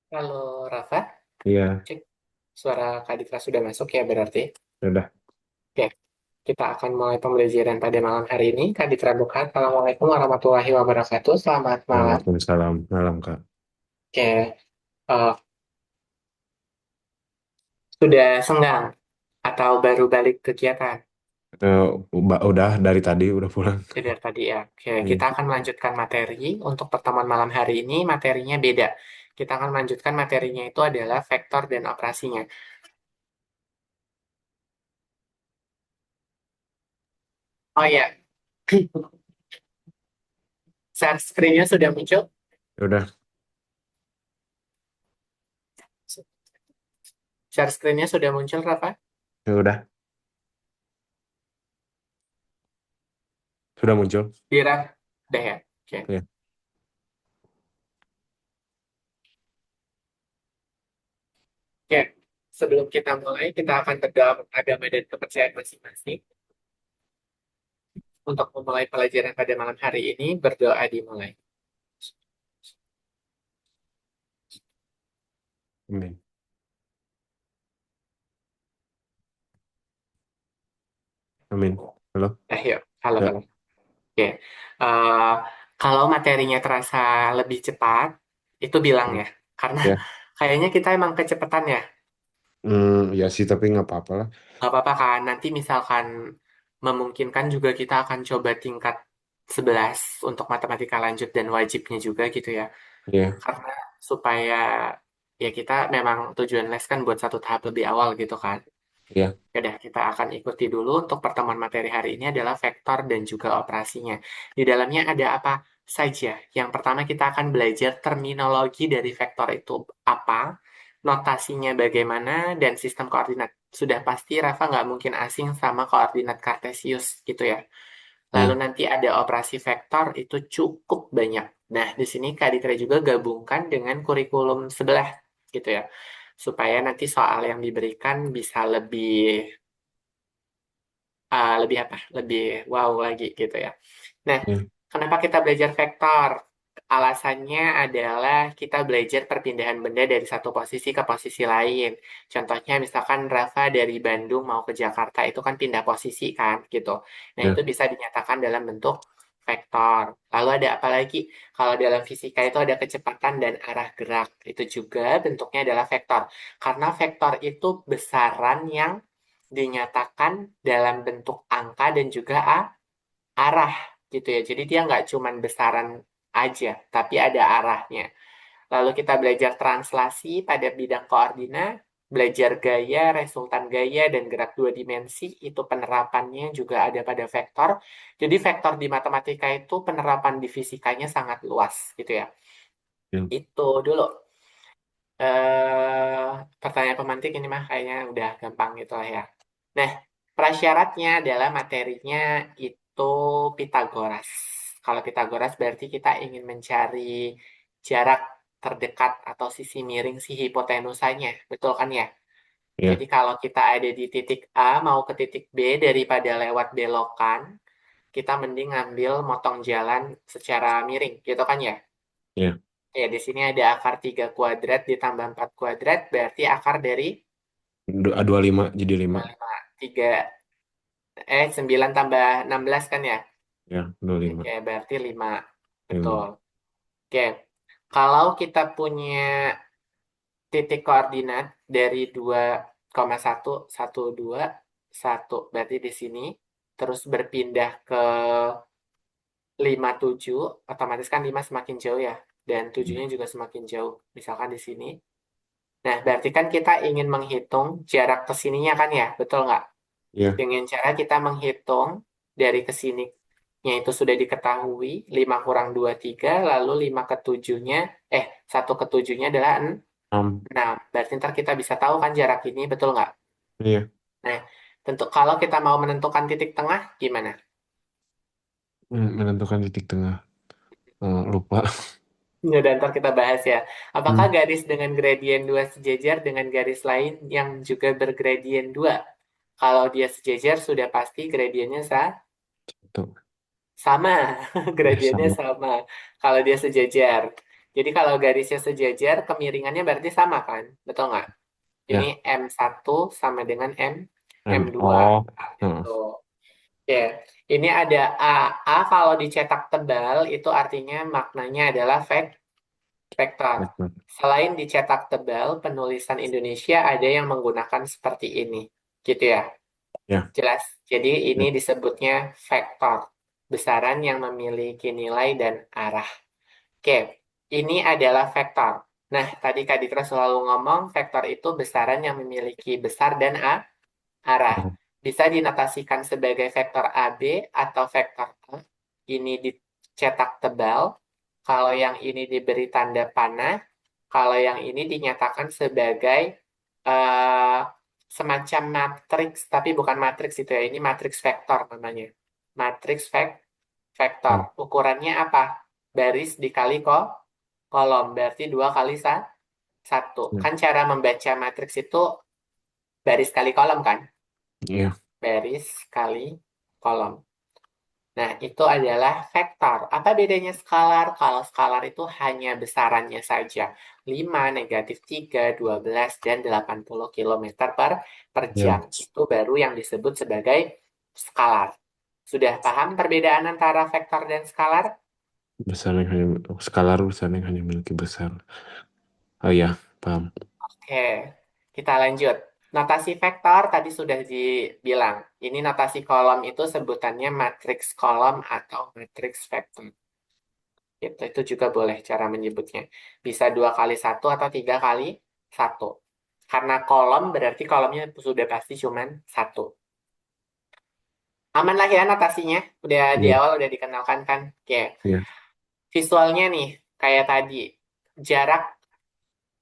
Halo Rafa, Iya, cek suara Kak Ditra sudah masuk ya berarti. udah. Oke, kita akan mulai pembelajaran pada malam hari ini. Kak Ditra buka. Assalamualaikum warahmatullahi wabarakatuh. Selamat malam. Waalaikumsalam. Malam, Kak. Oke, sudah senggang atau baru balik kegiatan? Udah dari tadi udah pulang. Sudah tadi ya. Oke, Iya. kita akan melanjutkan materi. Untuk pertemuan malam hari ini materinya beda. Kita akan melanjutkan materinya itu adalah vektor dan operasinya. Oh ya, share screen-nya sudah muncul? Udah, Share screen-nya sudah muncul, Rafa? udah, sudah muncul. Dira? Udah ya? Oke. Iya. Oke, sebelum kita mulai, kita akan berdoa agama dan kepercayaan masing-masing. Untuk memulai pelajaran pada malam hari ini, berdoa dimulai. Amin. Amin. Halo? Yuk, halo, Ya, halo. Oke, Eh, kalau materinya terasa lebih cepat, itu bilang ya. ya. Karena Ya. kayaknya kita emang kecepatan ya. Ya sih, tapi nggak apa-apa lah. Nggak apa-apa kan, nanti misalkan memungkinkan juga kita akan coba tingkat 11 untuk matematika lanjut dan wajibnya juga gitu ya. Iya, Karena supaya ya kita memang tujuan les kan buat satu tahap lebih awal gitu kan. iya, Ya udah, kita akan ikuti dulu untuk pertemuan materi hari ini adalah vektor dan juga operasinya. Di dalamnya ada apa saja? Yang pertama kita akan belajar terminologi dari vektor itu apa, notasinya bagaimana, dan sistem koordinat. Sudah pasti Rafa nggak mungkin asing sama koordinat Kartesius gitu ya. Lalu iya, nanti ada operasi vektor itu cukup banyak. Nah, di sini Kak Ditra juga gabungkan dengan kurikulum sebelah gitu ya. Supaya nanti soal yang diberikan bisa lebih apa? Lebih wow lagi gitu ya. Nah, iya, kenapa kita belajar vektor? Alasannya adalah kita belajar perpindahan benda dari satu posisi ke posisi lain. Contohnya misalkan Rafa dari Bandung mau ke Jakarta itu kan pindah posisi kan gitu. Nah, itu iya, bisa dinyatakan dalam bentuk vektor. Lalu ada apa lagi? Kalau dalam fisika itu ada kecepatan dan arah gerak. Itu juga bentuknya adalah vektor. Karena vektor itu besaran yang dinyatakan dalam bentuk angka dan juga arah gitu ya. Jadi dia nggak cuman besaran aja, tapi ada arahnya. Lalu kita belajar translasi pada bidang koordinat, belajar gaya, resultan gaya, dan gerak dua dimensi, itu penerapannya juga ada pada vektor. Jadi vektor di matematika itu penerapan di fisikanya sangat luas gitu ya. iya. Itu dulu. eh Pertanyaan pemantik ini mah kayaknya udah gampang gitu lah ya. Nah, prasyaratnya adalah materinya itu Pitagoras. Kalau Pitagoras berarti kita ingin mencari jarak terdekat atau sisi miring si hipotenusanya. Betul kan ya? Iya. Jadi kalau kita ada di titik A mau ke titik B daripada lewat belokan, kita mending ngambil motong jalan secara miring. Gitu kan ya? Iya. Ya, di sini ada akar 3 kuadrat ditambah 4 kuadrat, berarti akar dari 25 jadi 5. 25. 3, 9 tambah 16 kan ya? Ya, 25. Oke, berarti 5. Betul. 5. Oke, kalau kita punya titik koordinat dari 2,1, 1, 2, 1, berarti di sini, terus berpindah ke 5, 7, otomatis kan 5 semakin jauh ya, dan 7-nya juga semakin jauh. Misalkan di sini. Nah, berarti kan kita ingin menghitung jarak ke sininya kan ya, betul nggak? Iya. Dengan cara kita menghitung dari ke sininya itu sudah diketahui, 5 kurang 2 3 lalu 5 ke 7-nya, 1 ke 7-nya adalah 6. 6. Berarti ntar kita bisa tahu kan jarak ini, betul nggak? Iya. Nah, tentu kalau kita mau menentukan titik tengah, gimana? Menentukan titik tengah. Lupa. Ya, dan ntar kita bahas ya. Apakah Hmm. garis dengan gradien 2 sejajar dengan garis lain yang juga bergradien 2? Kalau dia sejajar, sudah pasti gradiennya Tuh. sama. Ya, Gradiennya sama. sama. Kalau dia sejajar. Jadi kalau garisnya sejajar, kemiringannya berarti sama kan? Betul nggak? Ini Ya. M1 sama dengan M2. Oh. Gitu. Oke, ini ada A. A kalau dicetak tebal itu artinya maknanya adalah vektor. Betul. Selain dicetak tebal, penulisan Indonesia ada yang menggunakan seperti ini. Gitu ya. Ya. Jelas. Jadi ini Ya. disebutnya vektor. Besaran yang memiliki nilai dan arah. Oke, ini adalah vektor. Nah, tadi Kak Ditra selalu ngomong vektor itu besaran yang memiliki besar dan arah. Ya. Bisa dinotasikan sebagai vektor AB atau vektor A. Ini dicetak tebal. Kalau yang ini diberi tanda panah. Kalau yang ini dinyatakan sebagai eh, semacam matriks, tapi bukan matriks itu ya. Ini matriks vektor namanya. Matriks vektor. Ya. Ukurannya apa? Baris dikali kolom. Berarti 2 kali 1. Ya. Kan cara membaca matriks itu baris kali kolom kan? Ya. Baris kali kolom. Nah, itu adalah vektor. Apa bedanya skalar? Kalau skalar itu hanya besarannya saja. 5, -3, 12, dan 80 kilometer per jam. Ya. Itu baru yang disebut sebagai skalar. Sudah paham perbedaan antara vektor dan skalar? Besar yang hanya skalar besar yang hanya memiliki besar. Oh ya, paham. Oke, kita lanjut. Notasi vektor tadi sudah dibilang. Ini notasi kolom itu sebutannya matriks kolom atau matriks vektor. Itu juga boleh cara menyebutnya. Bisa 2 kali 1 atau 3 kali 1. Karena kolom berarti kolomnya sudah pasti cuman 1. Aman lah ya notasinya. Udah di Iya. awal udah dikenalkan kan. Oke. Iya. Visualnya nih, kayak tadi. Jarak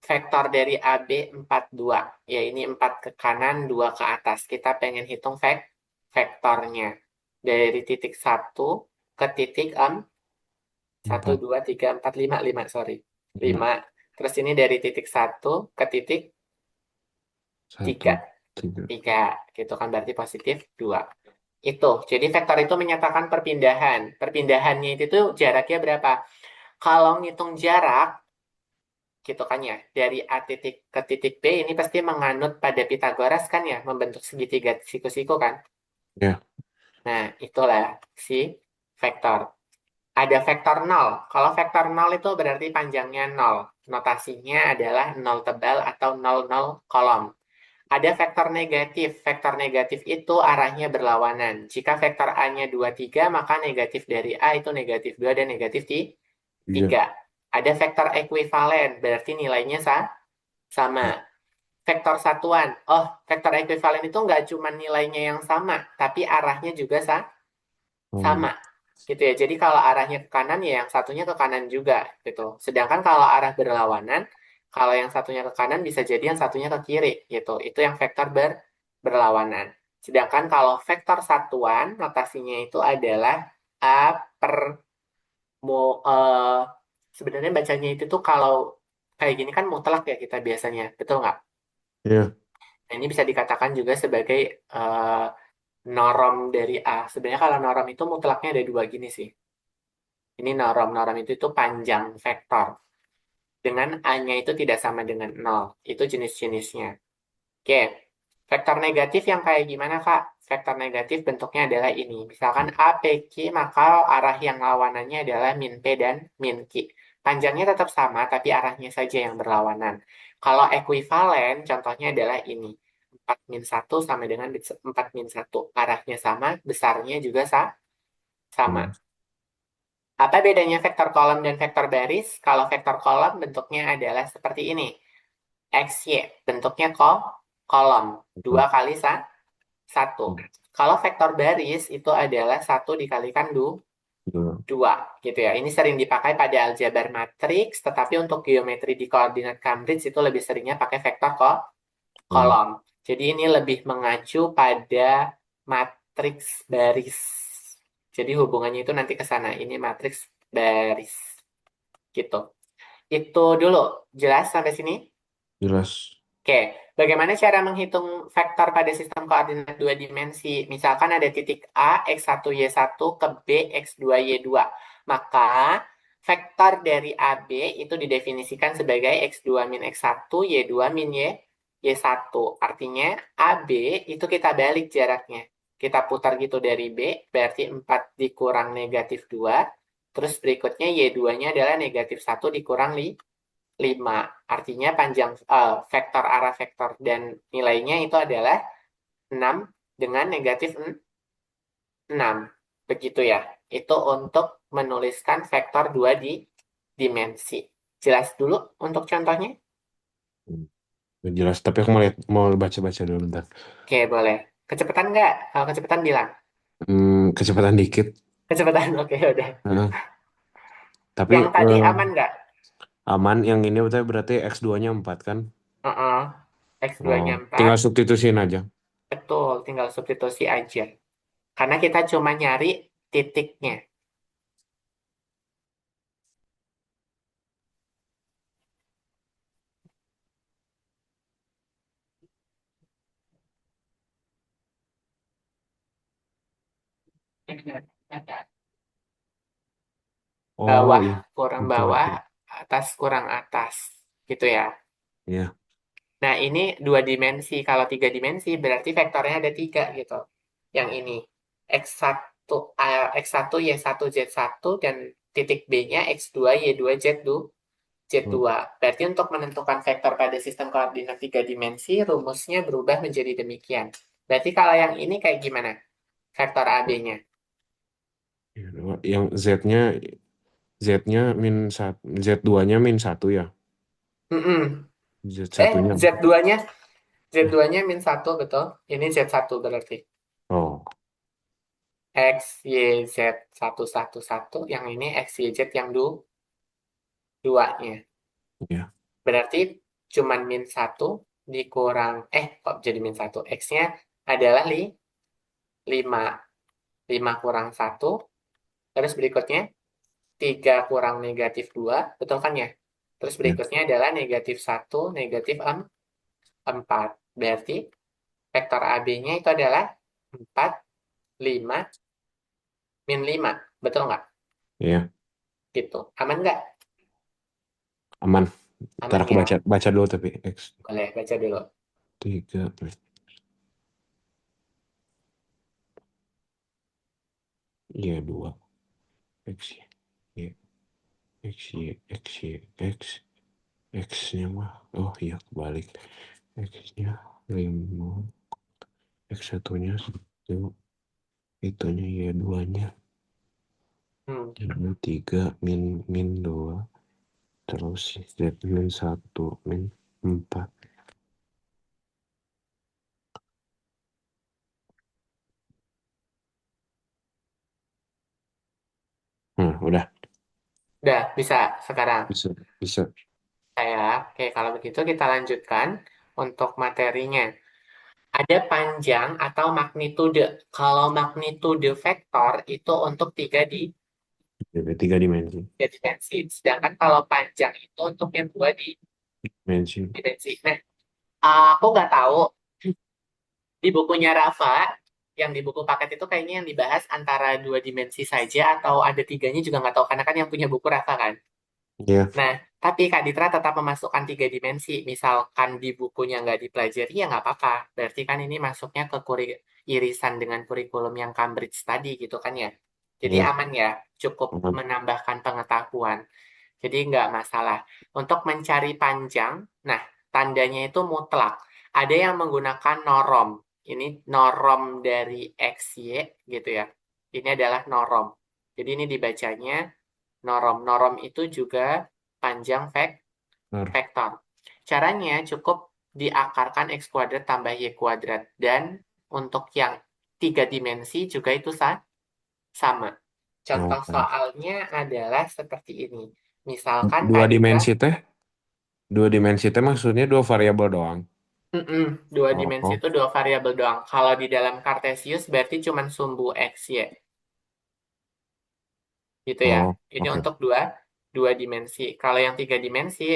vektor dari AB 2. Ya ini 4 ke kanan, 2 ke atas. Kita pengen hitung vektornya. Dari titik 1 ke titik 1, 4. 2, 3, 4, 5, 5, sorry. 5. 5. Terus ini dari titik 1 ke titik 3. 1. 3. 3. Gitu kan berarti positif 2. Itu. Jadi vektor itu menyatakan perpindahan. Perpindahannya itu tuh jaraknya berapa? Kalau ngitung jarak, gitu kan ya, dari A titik ke titik B ini pasti menganut pada Pitagoras kan ya, membentuk segitiga siku-siku kan. Ya. Nah, itulah si vektor. Ada vektor nol. Kalau vektor nol itu berarti panjangnya nol. Notasinya adalah nol tebal atau nol nol kolom. Ada vektor negatif. Vektor negatif itu arahnya berlawanan. Jika vektor A-nya 2, 3, maka negatif dari A itu negatif 2 dan negatif 3. Iya. Ada vektor ekuivalen, berarti nilainya sama. Vektor satuan. Oh, vektor ekuivalen itu nggak cuma nilainya yang sama, tapi arahnya juga Oh. sama. Gitu ya. Jadi kalau arahnya ke kanan ya yang satunya ke kanan juga gitu. Sedangkan kalau arah berlawanan, kalau yang satunya ke kanan bisa jadi yang satunya ke kiri gitu. Itu yang vektor berlawanan. Sedangkan kalau vektor satuan notasinya itu adalah A per mo eh, sebenarnya bacanya itu tuh kalau kayak gini kan mutlak ya kita biasanya, betul nggak? Iya. Nah, ini bisa dikatakan juga sebagai eh, norom dari A. Sebenarnya kalau norom itu mutlaknya ada dua gini sih. Ini norom. Norom itu panjang vektor. Dengan A-nya itu tidak sama dengan nol. Itu jenis-jenisnya. Oke. Vektor negatif yang kayak gimana, Kak? Vektor negatif bentuknya adalah ini. Misalkan A, P, Q, maka arah yang lawanannya adalah min P dan min Q. Panjangnya tetap sama, tapi arahnya saja yang berlawanan. Kalau ekuivalen, contohnya adalah ini. 4 min 1 sama dengan 4 min 1. Arahnya sama, besarnya juga sama. Hmm. Apa bedanya vektor kolom dan vektor baris? Kalau vektor kolom bentuknya adalah seperti ini. XY bentuknya kolom. 2 kali 1. Kalau vektor baris itu adalah 1 dikalikan 2. Gitu ya. Ini sering dipakai pada aljabar matriks, tetapi untuk geometri di koordinat Cambridge itu lebih seringnya pakai vektor Hmm. kolom. Jadi ini lebih mengacu pada matriks baris. Jadi hubungannya itu nanti ke sana. Ini matriks baris. Gitu. Itu dulu. Jelas sampai sini? Jelas. Oke. Bagaimana cara menghitung vektor pada sistem koordinat dua dimensi? Misalkan ada titik A, X1, Y1 ke B, X2, Y2. Maka vektor dari AB itu didefinisikan sebagai X2 min X1, Y2 min Y1. Artinya AB itu kita balik jaraknya. Kita putar gitu dari B, berarti 4 dikurang negatif 2. Terus berikutnya Y2-nya adalah negatif 1 dikurang 5. Artinya panjang vektor arah vektor dan nilainya itu adalah 6 dengan negatif 6. Begitu ya. Itu untuk menuliskan vektor 2 dimensi. Jelas dulu untuk contohnya? Jelas, tapi aku mau baca-baca dulu bentar. Oke, boleh. Kecepatan nggak? Kalau kecepatan bilang. Kecepatan dikit. Kecepatan, oke, udah. Heeh. Tapi Yang tadi aman nggak? aman, yang ini berarti X2-nya 4 kan? Heeh. Oh, X2-nya 4. tinggal substitusiin aja. Betul, tinggal substitusi aja. Karena kita cuma nyari titiknya. Oh Bawah iya, kurang ngerti bawah, ngerti. atas kurang atas. Gitu ya. Iya. Nah, ini 2 dimensi. Kalau 3 dimensi, berarti vektornya ada 3 gitu. Yang ini, X1, X1 Y1, Z1, dan titik B-nya X2, Y2, Hmm. Z2. Berarti untuk menentukan vektor pada sistem koordinat 3 dimensi, rumusnya berubah menjadi demikian. Berarti kalau yang ini kayak gimana? Vektor AB-nya. Yang Z-nya min satu, Z2-nya min satu ya. Mm-mm. Z satunya. Z2-nya, Eh, Z2-nya min 1, betul. Ini Z1 berarti. Oh, X, Y, Z, 1, 1, 1. Yang ini X, Y, Z yang duanya. iya. Berarti cuman min 1 dikurang, kok jadi min 1? X-nya adalah 5. 5 kurang 1. Terus berikutnya 3 kurang negatif 2. Betul kan ya? Terus Ya. berikutnya adalah negatif 1, negatif 4. Berarti vektor AB-nya itu adalah 4, 5, min 5. Betul nggak? Iya, Gitu. Aman nggak? aman. Ntar Aman aku baca ya? baca dulu tapi X Boleh baca dulu. 3, iya 2, X, Y, X, Y, X, Y, X, X-nya mah, oh iya kebalik. X-nya 5, X satunya 1, itunya ya 2-nya. Hmm. Jadi 3 min min 2, terus Z min 1, min 4. Nah, udah. Udah, bisa sekarang. Bisa, bisa. Saya, oke, kalau begitu kita lanjutkan untuk materinya. Ada panjang atau magnitude. Kalau magnitude vektor itu untuk Jadi 3 dimensi. tiga dimensi. Sedangkan kalau panjang itu untuk yang dua Dimensi. dimensi. Nah, aku nggak tahu di bukunya Rafa, yang di buku paket itu kayaknya yang dibahas antara 2 dimensi saja atau ada tiganya juga nggak tahu. Karena kan yang punya buku Rafa kan. Ya, Nah, tapi Kak Ditra tetap memasukkan 3 dimensi. Misalkan di bukunya nggak dipelajari, ya nggak apa-apa. Berarti kan ini masuknya ke irisan dengan kurikulum yang Cambridge tadi gitu kan ya. Jadi ya, aman ya, cukup aman. menambahkan pengetahuan. Jadi nggak masalah. Untuk mencari panjang, nah tandanya itu mutlak. Ada yang menggunakan norom. Ini norom dari XY gitu ya. Ini adalah norom. Jadi ini dibacanya norom. Norom itu juga panjang Benar. vektor. Caranya cukup diakarkan X kuadrat tambah Y kuadrat. Dan untuk yang 3 dimensi juga itu sama. Contoh Oke. soalnya adalah seperti ini. Misalkan Dua Kak Ditra, dimensi teh, dua dimensi teh maksudnya dua variabel doang. mm-mm, 2 dimensi Oh, itu 2 variabel doang. Kalau di dalam Kartesius berarti cuma sumbu X, Y. Gitu ya. oh, Ini oke. untuk dua dimensi. Kalau yang 3 dimensi,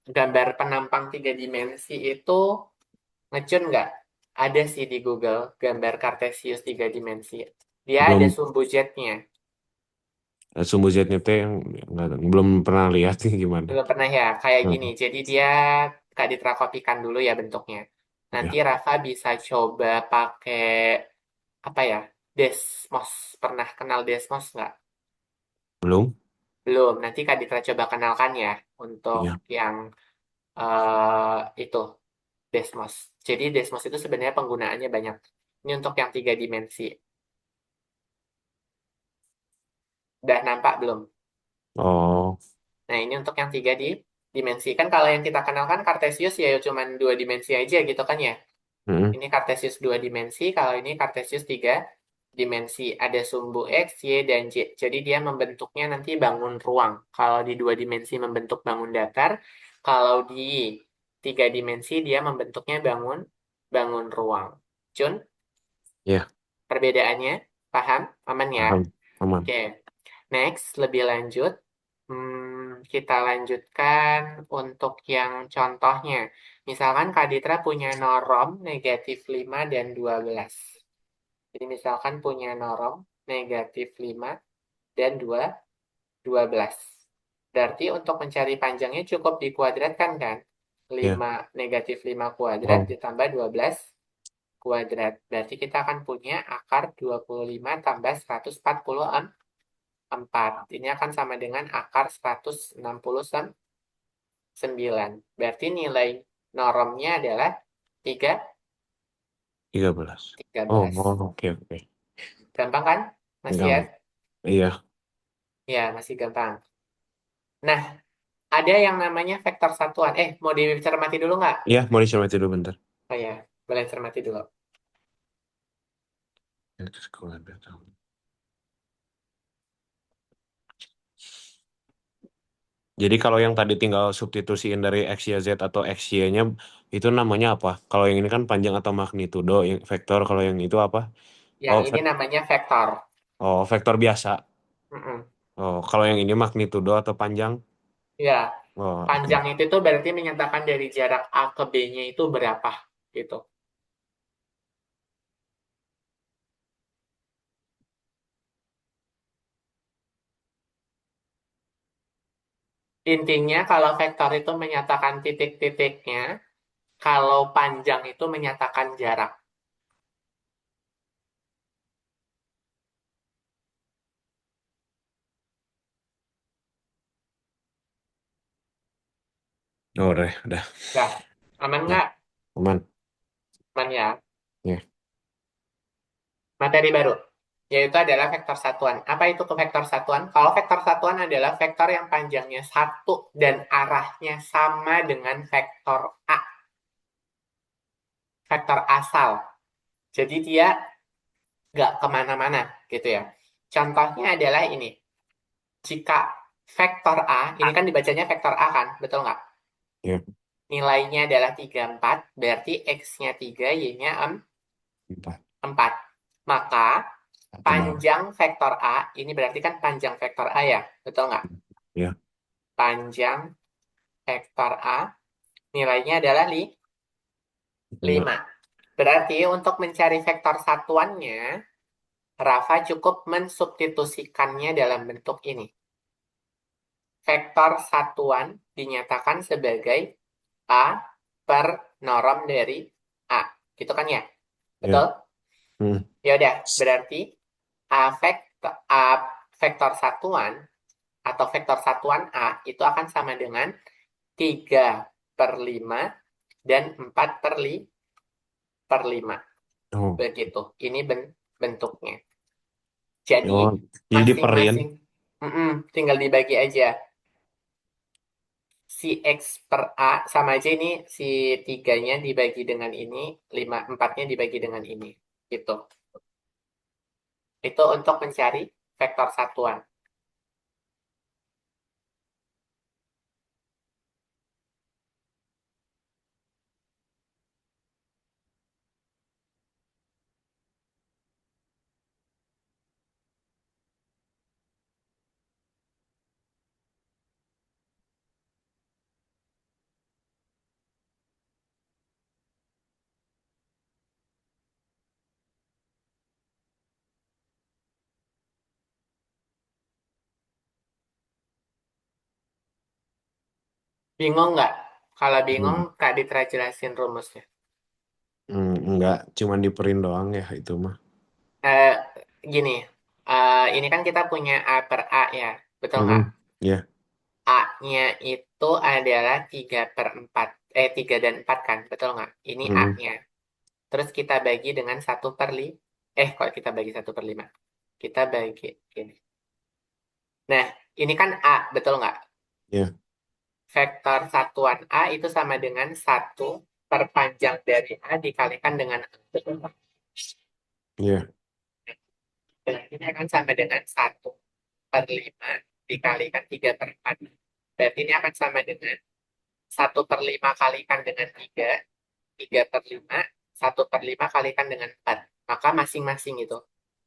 gambar penampang 3 dimensi itu ngecun nggak? Ada sih di Google gambar Kartesius 3 dimensi. Dia ada Belum, sumbu jetnya. Sumbu Z-nya teh yang belum pernah lihat sih gimana. Belum pernah ya, kayak gini. Heeh, Jadi dia Kak Ditra kopikan dulu ya bentuknya. Nanti ya, Rafa bisa coba pakai apa ya? Desmos. Pernah kenal Desmos nggak? belum. Belum. Nanti Kak Ditra coba kenalkan ya untuk Iya. yang itu Desmos. Jadi Desmos itu sebenarnya penggunaannya banyak. Ini untuk yang 3 dimensi. Udah nampak belum? Oh. Nah, ini untuk yang 3 dimensi. Kan kalau yang kita kenal kan Cartesius ya cuman 2 dimensi aja gitu kan ya. Mm-mm. Ini Cartesius 2 dimensi, kalau ini Cartesius 3 dimensi. Ada sumbu X, Y, dan Z. Jadi dia membentuknya nanti bangun ruang. Kalau di 2 dimensi membentuk bangun datar, kalau di 3 dimensi dia membentuknya bangun bangun ruang. Cun, Ya, perbedaannya? Paham? Aman ya? paham. Aman. Oke. Next, lebih lanjut. Kita lanjutkan untuk yang contohnya. Misalkan Kak Ditra punya norm -5 dan 12. Jadi misalkan punya norm -5 dan 12. Berarti untuk mencari panjangnya cukup dikuadratkan kan? Ya. 5 -5 kuadrat Wow. ditambah 12 kuadrat. Berarti kita akan punya akar 25 tambah 144. Ini akan sama dengan akar 169. Berarti nilai normnya adalah 3, 13. Oh, 13. oh, oke, oke. Gampang kan? Masih ya? Gampang. Iya. Ya, masih gampang. Nah, ada yang namanya vektor satuan. Mau dicermati dulu nggak? Iya, mau dicermati dulu bentar. Oh ya, boleh cermati dulu. Ya, terus gue lihat tahu. Jadi kalau yang tadi tinggal substitusiin dari X, Y, Z atau X, Y-nya itu namanya apa? Kalau yang ini kan panjang atau magnitudo, yang vektor. Kalau yang itu apa? Yang Oh, ini namanya vektor. vektor biasa. Mm-mm. Oh, kalau yang ini magnitudo atau panjang? Ya, Oh, oke. panjang itu tuh berarti menyatakan dari jarak A ke B-nya itu berapa gitu. Intinya kalau vektor itu menyatakan titik-titiknya, kalau panjang itu menyatakan jarak. Oh, udah. Nah, aman Ya, nggak? aman. Aman ya. Ya, Materi baru, yaitu adalah vektor satuan. Apa itu ke vektor satuan? Kalau vektor satuan adalah vektor yang panjangnya satu dan arahnya sama dengan vektor A, vektor asal. Jadi dia nggak kemana-mana gitu ya. Contohnya adalah ini. Jika vektor A, ini kan dibacanya vektor A kan, betul nggak? ya, Nilainya adalah 34, berarti X-nya 3, Y-nya 4. 4. Maka Satu bawah. panjang vektor A, ini berarti kan panjang vektor A ya, betul nggak? Ya, Panjang vektor A, nilainya adalah 5. 5. Berarti untuk mencari vektor satuannya, Rafa cukup mensubstitusikannya dalam bentuk ini. Vektor satuan dinyatakan sebagai A per norm dari A. Gitu kan ya? Ya. Betul? Hmm. Ya udah, berarti A vektor satuan atau vektor satuan A itu akan sama dengan 3/5 dan 4/5. Oh, Begitu. Ini bentuknya. Jadi oh, jadi diperin. masing-masing tinggal dibagi aja. Si X per A sama aja ini si tiganya dibagi dengan ini, empatnya dibagi dengan ini. Gitu. Itu untuk mencari vektor satuan. Bingung nggak? Kalau bingung, Hmm. Kak Ditra jelasin rumusnya. Enggak, cuman di print doang ya itu mah. Eh, Gini, ini kan kita punya A per A ya, betul nggak? Mm-mm. Ya, A-nya itu adalah 3 per 4, 3 dan 4 kan, betul nggak? Ini mm-mm. A-nya. Terus kita bagi dengan 1/5. Kok kita bagi 1/5? Kita bagi, gini. Nah, ini kan A, betul nggak? Ya, Vektor satuan A itu sama dengan 1/panjang dari A dikalikan dengan A. Betul nggak? ya, Berarti ini akan sama dengan 1/5 dikalikan 3/4. Berarti ini akan sama dengan 1/5 kalikan dengan 3, 3/5, 1/5 kalikan dengan 4. Maka masing-masing itu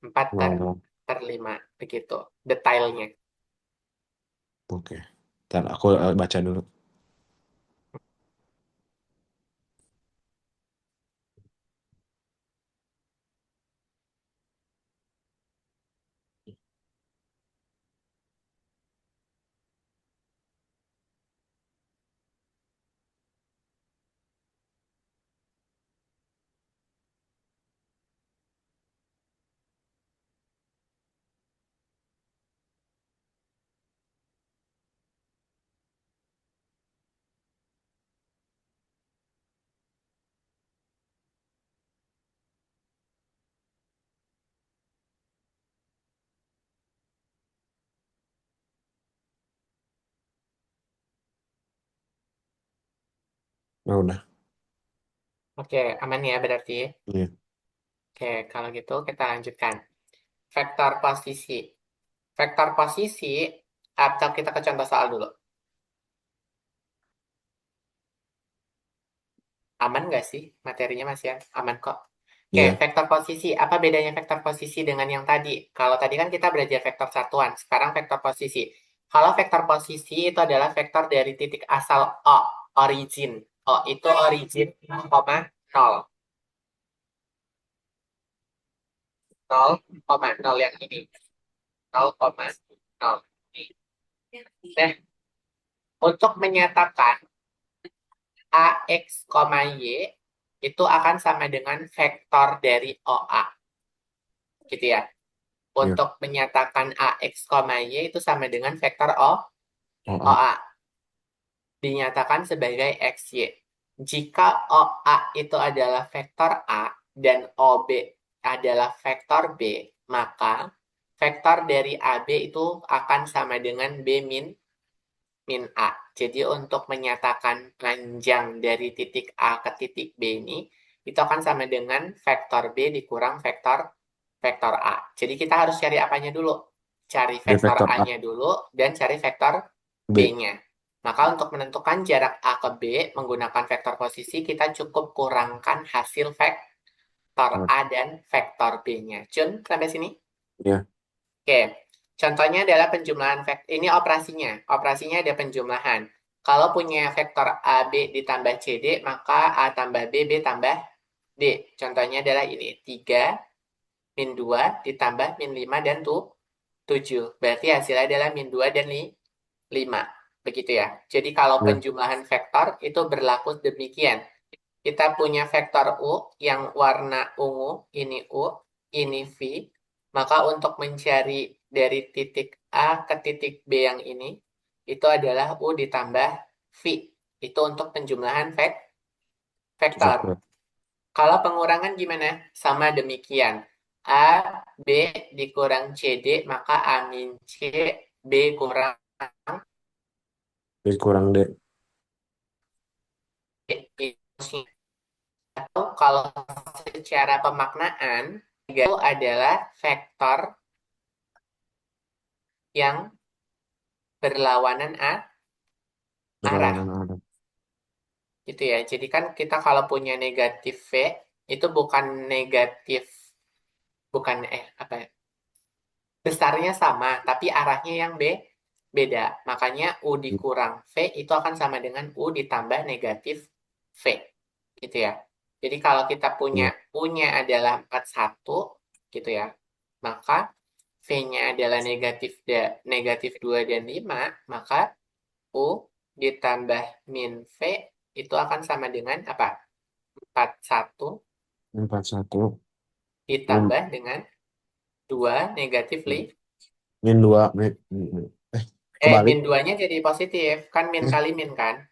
4 oh, per 5. Begitu detailnya. oke. Ntar aku baca dulu. Oh, udah. Oke, aman ya berarti. Iya, Oke, kalau gitu kita lanjutkan. Vektor posisi. Vektor posisi, atau kita ke contoh soal dulu. Aman nggak sih? Materinya masih ya? Aman kok. Oke, iya, vektor posisi. Apa bedanya vektor posisi dengan yang tadi? Kalau tadi kan kita belajar vektor satuan, sekarang vektor posisi. Kalau vektor posisi itu adalah vektor dari titik asal O, origin. O itu origin, koma, 0. 0,0 yang ini. 0,0. Nah, untuk menyatakan AX, Y itu akan sama dengan vektor dari OA. Gitu ya. iya. Untuk menyatakan AX, Y itu sama dengan vektor Oh, OA. Dinyatakan sebagai XY. Jika OA itu adalah vektor A dan OB adalah vektor B, maka vektor dari AB itu akan sama dengan B min A. Jadi untuk menyatakan panjang dari titik A ke titik B ini, itu akan sama dengan vektor B dikurang vektor vektor A. Jadi kita harus cari apanya dulu? Cari B vektor vektor A, A-nya dulu dan cari vektor B. B-nya. Maka untuk menentukan jarak A ke B menggunakan vektor posisi, kita cukup kurangkan hasil vektor Oh, A dan vektor B-nya. Cun, sampai sini? iya, Oke, contohnya adalah penjumlahan vektor. Ini operasinya. Operasinya ada penjumlahan. Kalau punya vektor AB ditambah CD, maka A tambah B, B tambah D. Contohnya adalah ini. 3 min 2 ditambah min 5 dan 7. Berarti hasilnya adalah min 2 dan 5. Begitu ya. Jadi kalau iya, penjumlahan vektor itu berlaku demikian. Kita punya vektor U yang warna ungu, ini U, ini V. Maka untuk mencari dari titik A ke titik B yang ini, itu adalah U ditambah V. Itu untuk penjumlahan vektor. vektor. Kalau pengurangan gimana? Sama demikian. A, B dikurang CD, maka A min C, B kurang B kurang D. D. Atau kalau secara pemaknaan, 3 itu adalah vektor yang berlawanan arah. Berlawanan arah. Gitu ya. Jadi kan kita kalau punya negatif V, itu bukan negatif, bukan, apa ya, besarnya sama, tapi arahnya yang beda. Makanya U dikurang V itu akan sama dengan U ditambah negatif V. Gitu ya. Jadi kalau kita punya Iya, U-nya adalah 41, gitu ya, maka V-nya adalah negatif 2 dan 5, maka U ditambah min V itu akan sama dengan apa? 41 41 min, ditambah dengan 2 negatif min 2 min, eh kebalik. min 2-nya jadi positif. Kan min eh kali min kan?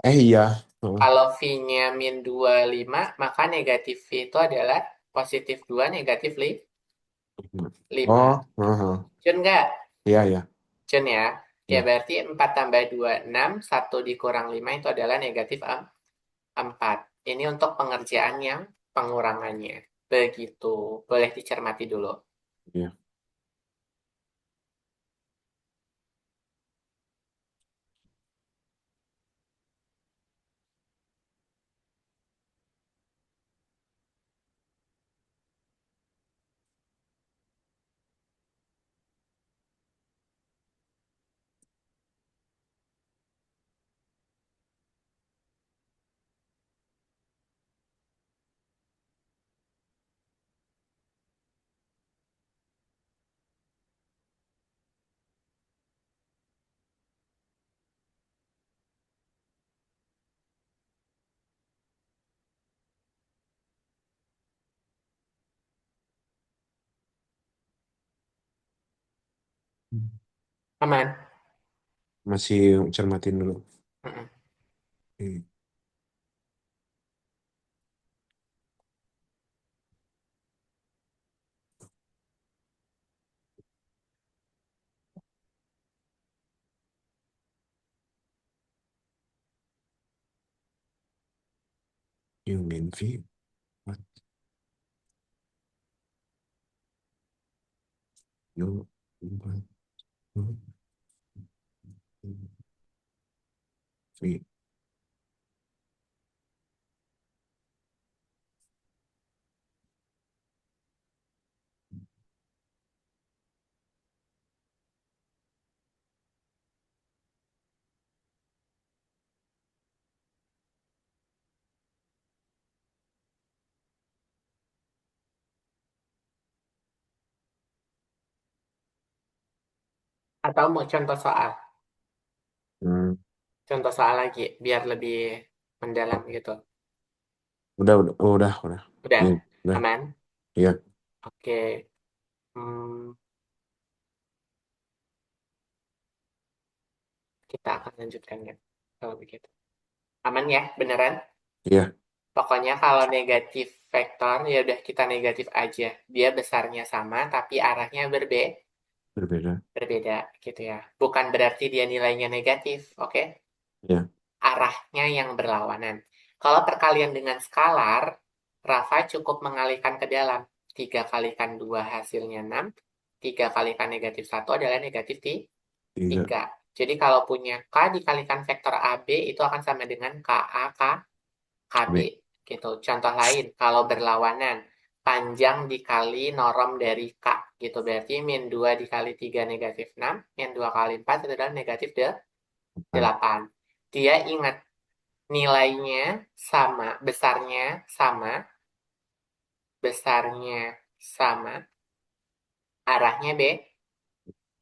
iya. Heeh. Kalau V-nya min 25, maka negatif V itu adalah positif 2 negatif lima. Oh, heeh. Cun nggak? Iya ya. Cun ya? Ya Ya. berarti 4 tambah 2, 6. 1 dikurang 5 itu adalah negatif 4. Ini untuk pengerjaan yang pengurangannya. Begitu. Boleh dicermati dulu. Iya. Aman? Masih cermatin dulu. Mm-mm. Hmm. U min V. What? U, U, V. Atau mau contoh soal? Hmm. Contoh soal lagi, biar lebih mendalam gitu. Udah, oh, udah. Udah? Iya, udah. Aman? Iya, Oke. Hmm, kita akan lanjutkan ya. Kalau begitu. Aman ya? Beneran? iya, Pokoknya kalau negatif vektor, ya udah kita negatif aja. Dia besarnya sama, tapi arahnya berbeda. berbeda gitu ya. Bukan berarti dia nilainya negatif, oke? Iya, Arahnya yang berlawanan. Kalau perkalian dengan skalar, Rafa cukup mengalihkan ke dalam. 3 kalikan 2 hasilnya 6. 3 kalikan negatif 1 adalah negatif 3. 3 Jadi kalau punya K dikalikan vektor AB itu akan sama dengan KA, KB B. gitu. Contoh lain, kalau berlawanan, panjang dikali norm dari K gitu. Berarti min 2 dikali 3 negatif 6, min 2 kali 4 itu adalah negatif 8. Dia ingat nilainya sama, besarnya sama, arahnya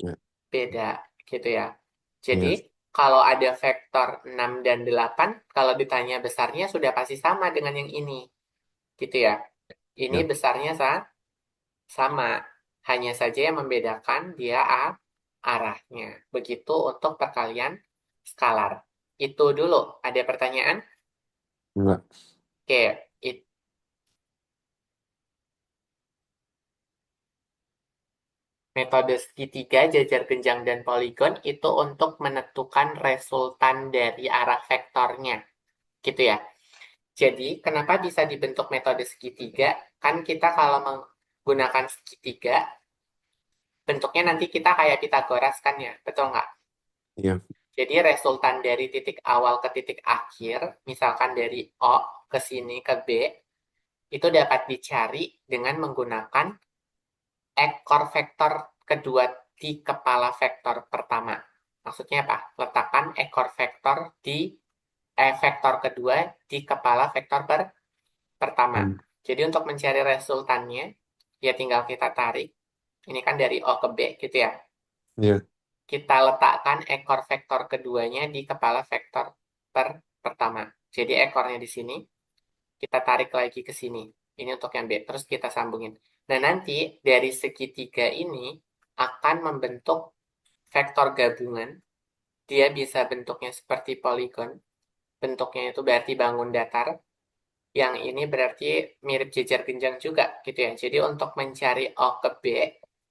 Ya, beda gitu ya. Jadi iya, kalau ada vektor 6 dan 8, kalau ditanya besarnya sudah pasti sama dengan yang ini gitu ya. Ini iya. besarnya sama, hanya saja yang membedakan dia arahnya. Begitu untuk perkalian skalar. Itu dulu. Ada pertanyaan? Enggak, Oke, metode segitiga, jajar genjang, dan poligon itu untuk menentukan resultan dari arah vektornya. Gitu ya. Jadi, kenapa bisa dibentuk metode segitiga? Kan kita kalau menggunakan segitiga, bentuknya nanti kita kayak Pitagoras kan ya, betul nggak? iya, Jadi resultan dari titik awal ke titik akhir, misalkan dari O ke sini ke B, itu dapat dicari dengan menggunakan ekor vektor kedua di kepala vektor pertama. Maksudnya apa? Letakkan ekor vektor di vektor kedua di kepala vektor pertama. hmm, Jadi untuk mencari resultannya, ya tinggal kita tarik. Ini kan dari O ke B gitu ya. iya, kita letakkan ekor vektor keduanya di kepala vektor pertama. Jadi ekornya di sini, kita tarik lagi ke sini. Ini untuk yang B, terus kita sambungin. Nah, nanti dari segitiga ini akan membentuk vektor gabungan. Dia bisa bentuknya seperti poligon. Bentuknya itu berarti bangun datar. Yang ini berarti mirip jejer genjang juga gitu ya. Jadi untuk mencari O ke B,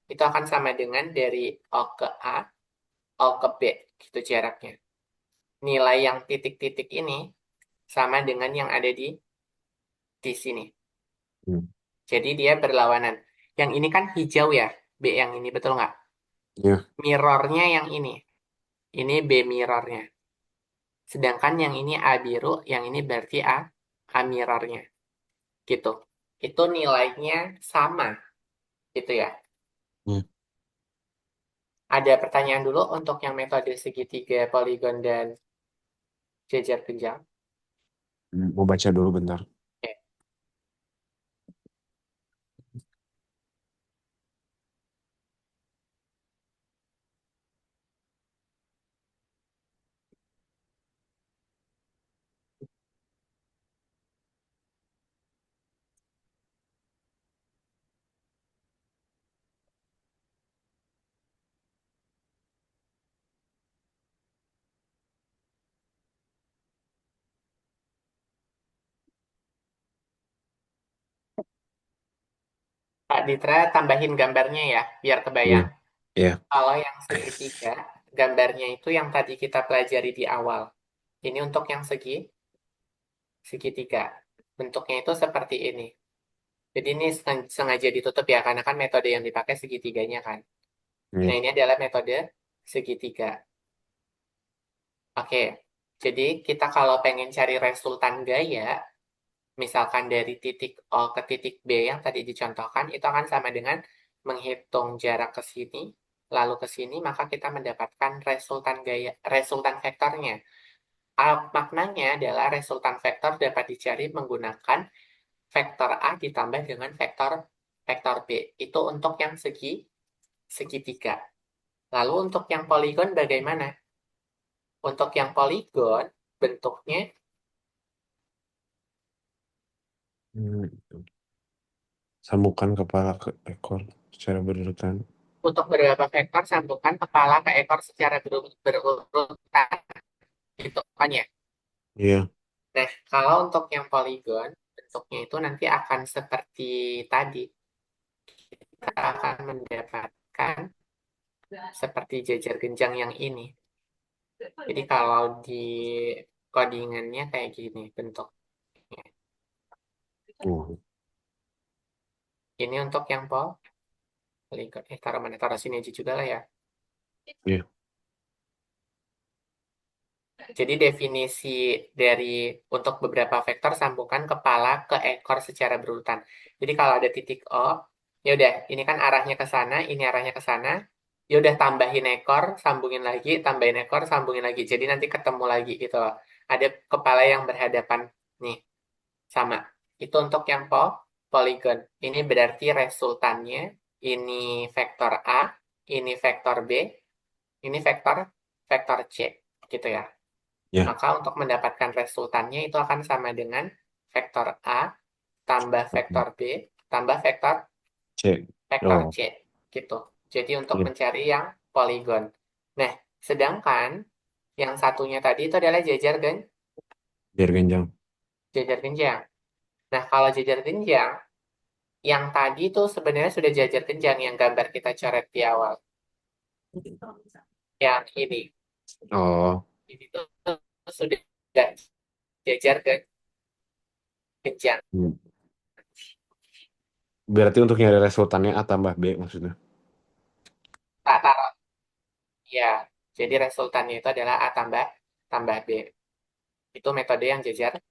itu akan sama dengan dari O ke A, O ke B, gitu jaraknya. Nilai yang titik-titik ini sama dengan yang ada di sini. Hmm. Jadi dia berlawanan. Yang ini kan hijau ya, B yang ini, betul nggak? Ya. Mirrornya yang ini. Ini B mirrornya. Sedangkan yang ini A biru, yang ini berarti A mirrornya. Gitu. Itu nilainya sama, gitu ya. Hmm. Ada pertanyaan dulu untuk yang metode segitiga, poligon, dan jejer genjang. Mau baca dulu bentar. Oke. Pak Ditra tambahin gambarnya ya, biar kebayang. Iya. Iya. Kalau yang segitiga, gambarnya itu yang tadi kita pelajari di awal. Ini untuk yang segitiga. Bentuknya itu seperti ini. Jadi ini sengaja ditutup ya, karena kan metode yang dipakai segitiganya kan. Nah, Iya. ini adalah metode segitiga. Oke, jadi kita kalau pengen cari resultan gaya, misalkan dari titik O ke titik B yang tadi dicontohkan, itu akan sama dengan menghitung jarak ke sini, lalu ke sini, maka kita mendapatkan resultan gaya, resultan vektornya. Maknanya adalah resultan vektor dapat dicari menggunakan vektor A ditambah dengan vektor vektor B. Itu untuk yang segitiga. Lalu untuk yang poligon bagaimana? Untuk yang poligon bentuknya Hmm. Sambungkan kepala ke ekor secara berurutan. untuk beberapa vektor sambungkan kepala ke ekor secara berurutan. Gitu kan ya. Iya. Nah, kalau untuk yang poligon bentuknya itu nanti akan seperti tadi. Kita akan mendapatkan seperti jejer genjang yang ini. Jadi kalau di codingannya kayak gini bentuknya. Oh. Ini untuk yang poligon. Taruh mana? Taruh sini aja juga lah ya. Iya. Jadi definisi dari untuk beberapa vektor sambungkan kepala ke ekor secara berurutan. Jadi kalau ada titik O, ya udah, ini kan arahnya ke sana, ini arahnya ke sana. Ya udah tambahin ekor, sambungin lagi, tambahin ekor, sambungin lagi. Jadi nanti ketemu lagi gitu loh. Ada kepala yang berhadapan nih sama. Itu untuk yang poligon. Ini berarti resultannya ini vektor A, ini vektor B, ini vektor vektor C gitu ya. Ya. Maka untuk mendapatkan resultannya itu akan sama dengan vektor A tambah vektor B tambah vektor C. vektor Oh. C gitu. Jadi untuk Iya. mencari yang poligon. Nah, sedangkan yang satunya tadi itu adalah Biar genjang. jajar genjang. Nah, kalau jajar genjang, yang tadi tuh sebenarnya sudah jajar genjang yang gambar kita coret di awal. Yang Oh. ini tuh sudah jajar genjang. Hmm. Berarti untuk nyari resultannya A tambah B maksudnya. Tak taruh. Ya, jadi resultannya itu adalah A tambah B. Itu metode yang jejar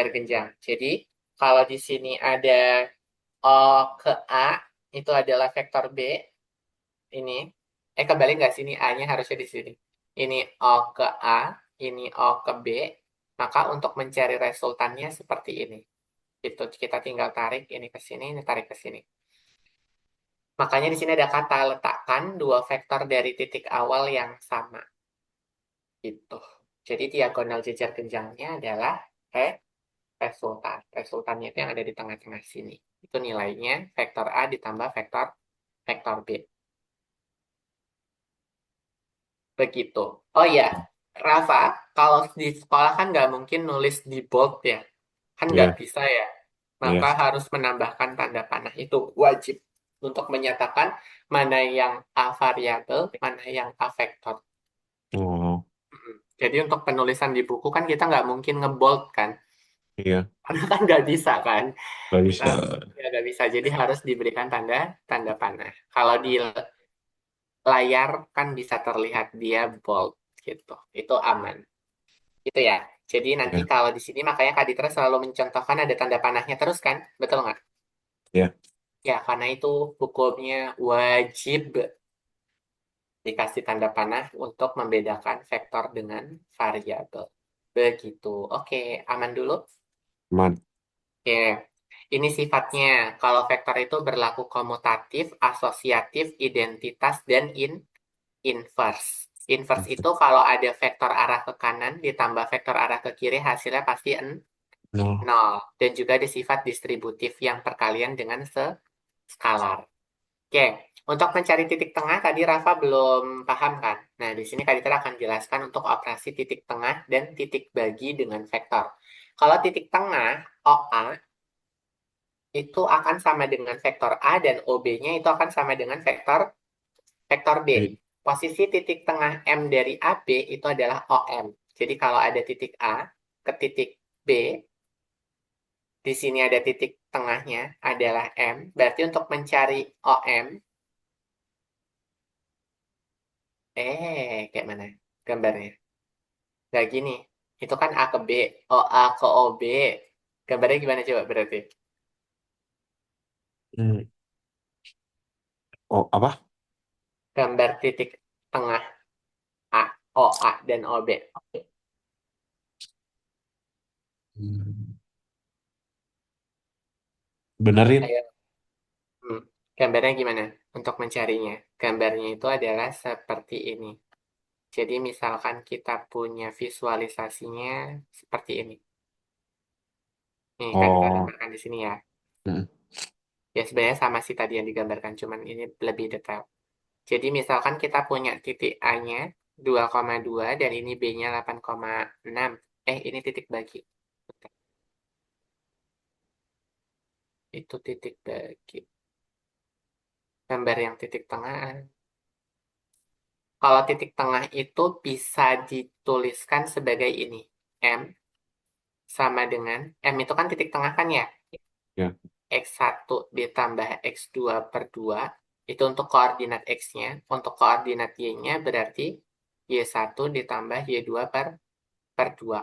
genjang. Jadi kalau di sini ada O ke A, itu adalah vektor B. Ini, kembali nggak sini A-nya harusnya di sini. Ini O ke A, ini O ke B. Maka untuk mencari resultannya seperti ini. Itu kita tinggal tarik ini ke sini, ini tarik ke sini. Makanya di sini ada kata letakkan dua vektor dari titik awal yang sama. Gitu. Jadi diagonal jejar genjangnya adalah resultan. Resultannya itu yang ada di tengah-tengah sini. Itu nilainya vektor A ditambah vektor vektor B. Begitu. Oh iya, Rafa, kalau di sekolah kan nggak mungkin nulis di bold ya. Kan nggak Iya, bisa ya. iya. Maka harus menambahkan tanda panah. Itu wajib untuk menyatakan mana yang A variabel, mana yang A vektor. Oh, Jadi untuk penulisan di buku kan kita nggak mungkin ngebold kan. iya. Karena kan nggak bisa kan. Gak Kita bisa. ya nggak bisa. Jadi harus diberikan tanda tanda panah. Kalau di layar kan bisa terlihat dia bold gitu. Itu aman. Gitu ya. Jadi nanti Iya, kalau di sini makanya Kak Ditra selalu mencontohkan ada tanda panahnya terus kan? Betul nggak? iya. Ya, karena itu hukumnya wajib dikasih tanda panah untuk membedakan vektor dengan variabel. Begitu. Oke, aman dulu. Man. Oke, ini sifatnya. Kalau vektor itu berlaku komutatif, asosiatif, identitas, dan inverse. Inverse itu kalau ada vektor arah ke kanan ditambah vektor arah ke kiri hasilnya pasti No. nol. Dan juga ada sifat distributif yang perkalian dengan skalar. Oke, untuk mencari titik tengah tadi Rafa belum paham kan? Nah, di sini Kak Ditra akan jelaskan untuk operasi titik tengah dan titik bagi dengan vektor. Kalau titik tengah, OA itu akan sama dengan vektor A dan OB-nya itu akan sama dengan vektor vektor B. Oke. Posisi titik tengah M dari AB itu adalah OM. Jadi kalau ada titik A ke titik B, di sini ada titik tengahnya adalah M. Berarti untuk mencari OM, kayak mana gambarnya? Nggak gini. Itu kan A ke B, OA ke OB. Gambarnya gimana coba berarti? Hmm. Oh, apa? Gambar titik tengah A, OA dan OB. Hmm. Benerin. Ayo, gambarnya gimana untuk mencarinya? Gambarnya itu adalah seperti ini. Jadi misalkan kita punya visualisasinya seperti ini. Nih, kan kita Oh. gambarkan di sini ya. Hmm. Ya sebenarnya sama sih tadi yang digambarkan, cuman ini lebih detail. Jadi misalkan kita punya titik A-nya 2,2 dan ini B-nya 8,6. Ini titik bagi. Itu titik bagi. Gambar yang titik tengah. Kalau titik tengah itu bisa dituliskan sebagai ini. M sama dengan, M itu kan titik tengah kan ya? Ya. X1 ditambah X2 per 2. Itu untuk koordinat X-nya. Untuk koordinat Y-nya berarti Y1 ditambah Y2 per 2.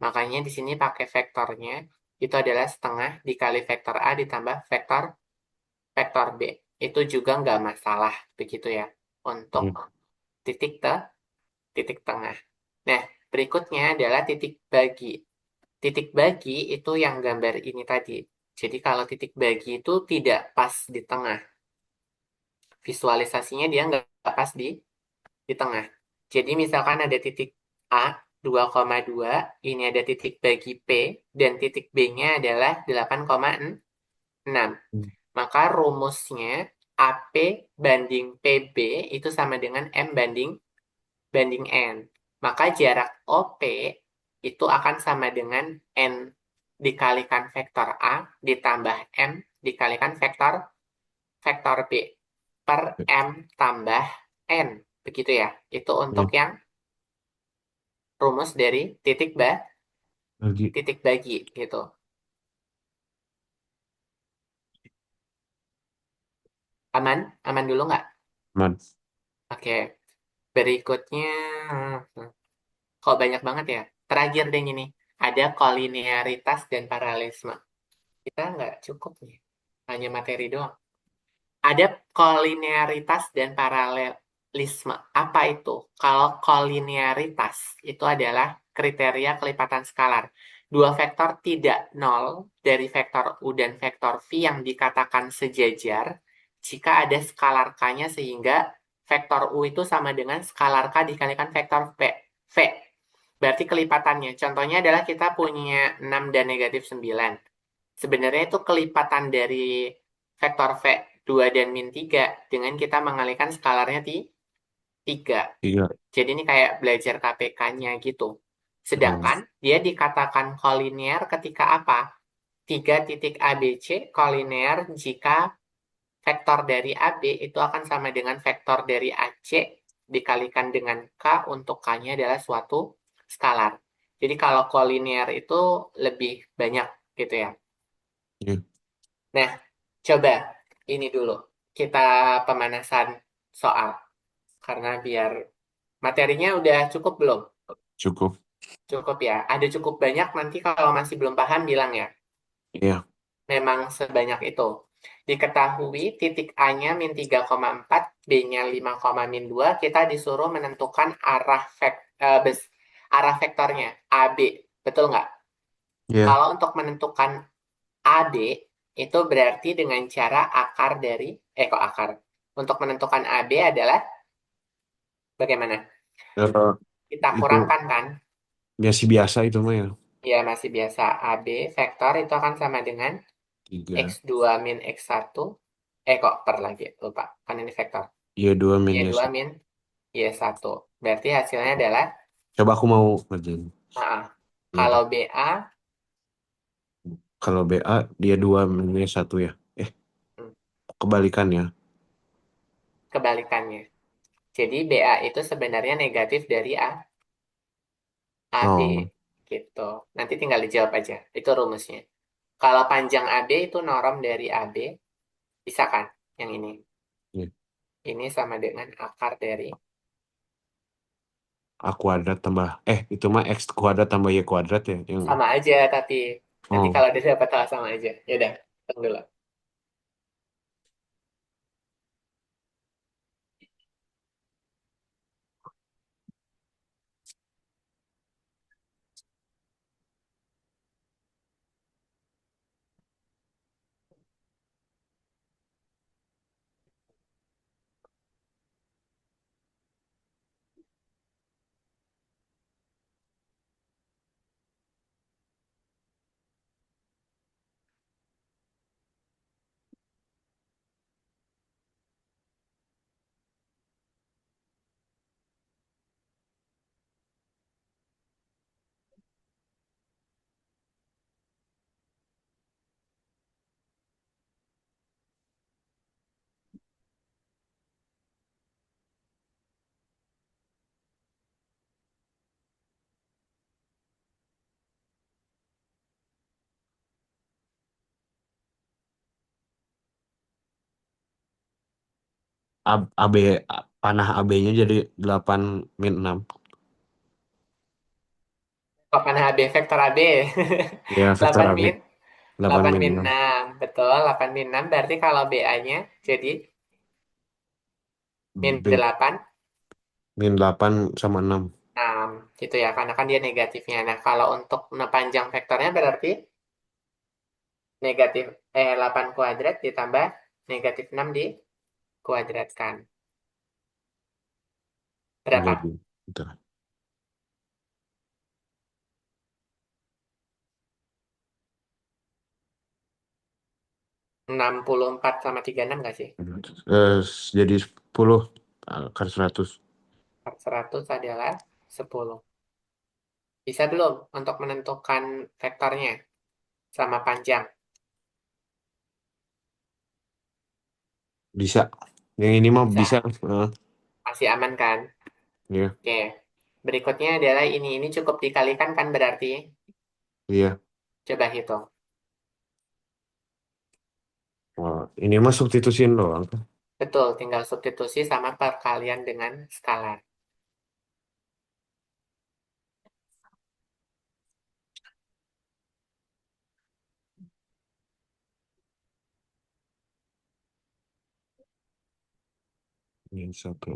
Makanya di sini pakai vektornya. Itu adalah setengah dikali vektor A ditambah vektor vektor B. Itu juga nggak masalah. Begitu ya. Untuk Hmm. titik titik tengah. Nah, berikutnya adalah titik bagi. Titik bagi itu yang gambar ini tadi. Jadi kalau titik bagi itu tidak pas di tengah. Visualisasinya dia nggak pas di tengah. Jadi misalkan ada titik A 2,2, ini ada titik bagi P, dan titik B-nya adalah 8,6. Maka rumusnya AP banding PB itu sama dengan M banding N. Maka jarak OP itu akan sama dengan N dikalikan vektor A ditambah M dikalikan vektor vektor B per M tambah N. Begitu ya. Itu untuk Hmm. yang rumus dari Lagi. titik bagi gitu. Aman? Aman dulu nggak? Man. Oke. Berikutnya, kok banyak banget ya? Terakhir deh ini. Ada kolinearitas dan paralelisme. Kita nggak cukup nih. Hanya materi doang. Ada kolinearitas dan paralelisme. Apa itu? Kalau kolinearitas itu adalah kriteria kelipatan skalar. Dua vektor tidak nol dari vektor U dan vektor V yang dikatakan sejajar jika ada skalar K-nya sehingga vektor U itu sama dengan skalar K dikalikan vektor V. Berarti kelipatannya. Contohnya adalah kita punya 6 dan negatif 9. Sebenarnya itu kelipatan dari vektor V 2 dan min 3 dengan kita mengalihkan skalarnya di 3. Iya. Jadi ini kayak belajar KPK-nya gitu. Oh, Sedangkan dia dikatakan kolinear ketika apa? 3 titik ABC kolinear jika vektor dari AB itu akan sama dengan vektor dari AC dikalikan dengan K untuk K-nya adalah suatu skalar. Jadi kalau kolinear itu lebih banyak gitu ya. iya. Nah, coba ini dulu. Kita pemanasan soal. Karena biar materinya udah cukup belum? Cukup. Cukup ya. Ada cukup banyak nanti kalau masih belum paham bilang ya. Iya. Memang sebanyak itu. Diketahui titik A-nya min 3,4, B-nya 5,-2, kita disuruh menentukan arah vektornya, AB. Betul nggak? Iya. Kalau untuk menentukan AB, itu berarti dengan cara akar dari, kok akar? Untuk menentukan AB adalah bagaimana? Eh, Kita itu kurangkan kan? ya sih biasa itu mah ya. Ya, masih biasa. AB vektor itu akan sama dengan Tiga. X2 min X1. Kok per lagi? Lupa. Kan ini vektor. Iya dua min ya Y2 satu. min Y1. Berarti hasilnya adalah, Coba aku mau ngerjain. ah, Iya. kalau BA, Kalau BA dia dua min ya satu ya. Eh, hmm, kebalikannya. kebalikannya. Jadi BA itu sebenarnya negatif dari AB. Oh, Gitu. Nanti tinggal dijawab aja. Itu rumusnya. Kalau panjang AB itu norm dari AB. Bisa kan? Yang ini. iya. Ini sama dengan akar dari, A kuadrat tambah itu mah X kuadrat tambah Y kuadrat ya yang sama aja tapi nanti oh kalau ada dapat salah sama aja. Ya udah, tunggu dulu. AB panah AB-nya jadi 8 min 6. Kok mana AB vektor AB? Ya vektor 8 AB min 8 8 min min 6. 6. Betul, 8 min 6 berarti kalau BA-nya jadi min B 8 min 8 sama 6. 6 gitu ya, karena kan dia negatifnya. Nah, kalau untuk panjang vektornya berarti negatif 8 kuadrat ditambah negatif 6 dikuadratkan. Jadi Berapa? bentar. 64 sama 36 nggak sih? Eh, jadi 10 akar 100. 100 adalah 10. Bisa belum untuk menentukan vektornya sama panjang? Bisa. Yang ini mah bisa. Bisa. eh, Masih aman kan? ya, Oke. Berikutnya adalah ini. Ini cukup dikalikan kan berarti? iya. Coba hitung. Wah, ini mah substitusiin doang. Betul, tinggal substitusi sama perkalian dengan skalar. Ini satu.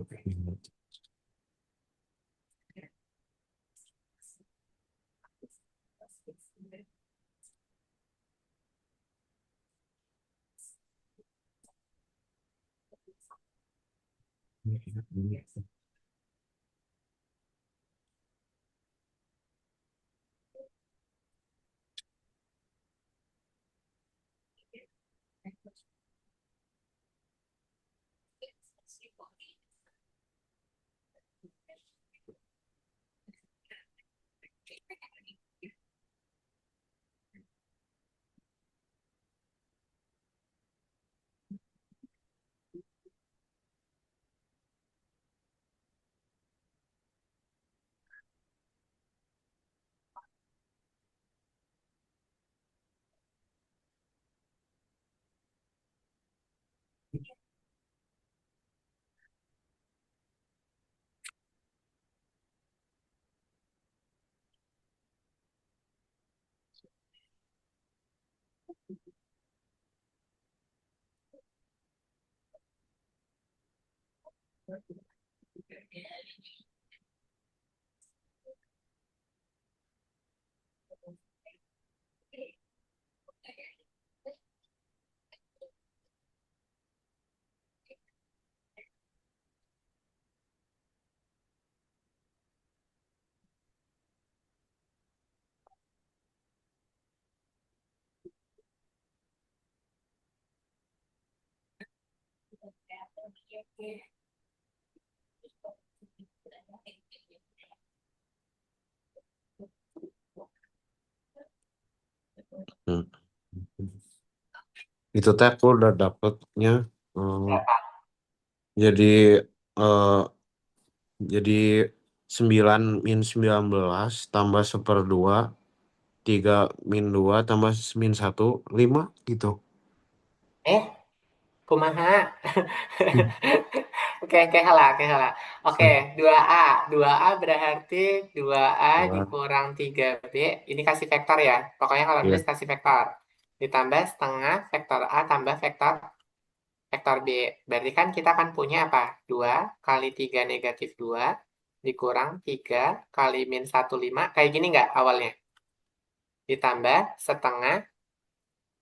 Hmm. Itu teh aku udah dapetnya, eh, Berapa? jadi eh, jadi 9 min 19 tambah seperdua, 3 min 2 tambah min satu, 5 gitu. Eh, kumaha? Hmm. Oke, oke, halah, oke, halah. Oke, 2A. 2A berarti 2A Dua. dikurang 3B. Ini kasih vektor ya. Pokoknya kalau nulis Iya. kasih vektor. Ditambah setengah vektor A tambah vektor vektor B. Berarti kan kita akan punya apa? 2 kali 3 negatif 2 dikurang 3 kali min satu 5. Kayak gini nggak awalnya? Ditambah setengah